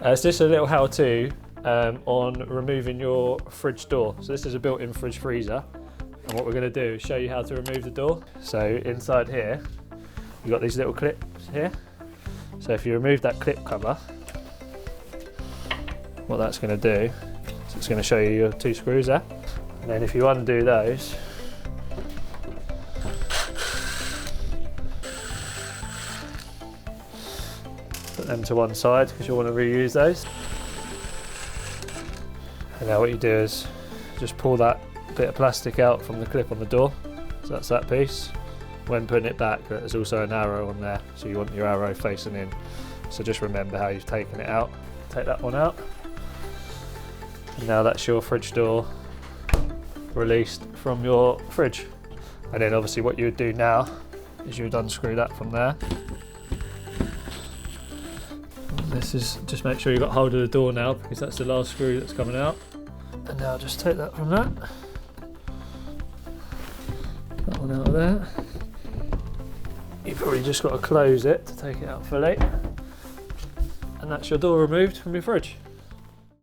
It's just a little how-to on removing your fridge door. So this is a built-in fridge freezer, and what we're going to do is show you how to remove the door. So inside here, you've got these little clips here. So if you remove that clip cover, what that's going to do is it's going to show you your 2 screws there. And then if you undo those, put them to one side because you'll want to reuse those. And now what you do is just pull that bit of plastic out from the clip on the door. So that's that piece. When putting it back, there's also an arrow on there, so you want your arrow facing in. So just remember how you've taken it out. Take that one out. And now that's your fridge door released from your fridge. And then obviously what you would do now is you would unscrew that from there. This is, just make sure you've got hold of the door now, because that's the last screw that's coming out. And now just take that from that. That one out of there. You've probably just got to close it to take it out fully. And that's your door removed from your fridge.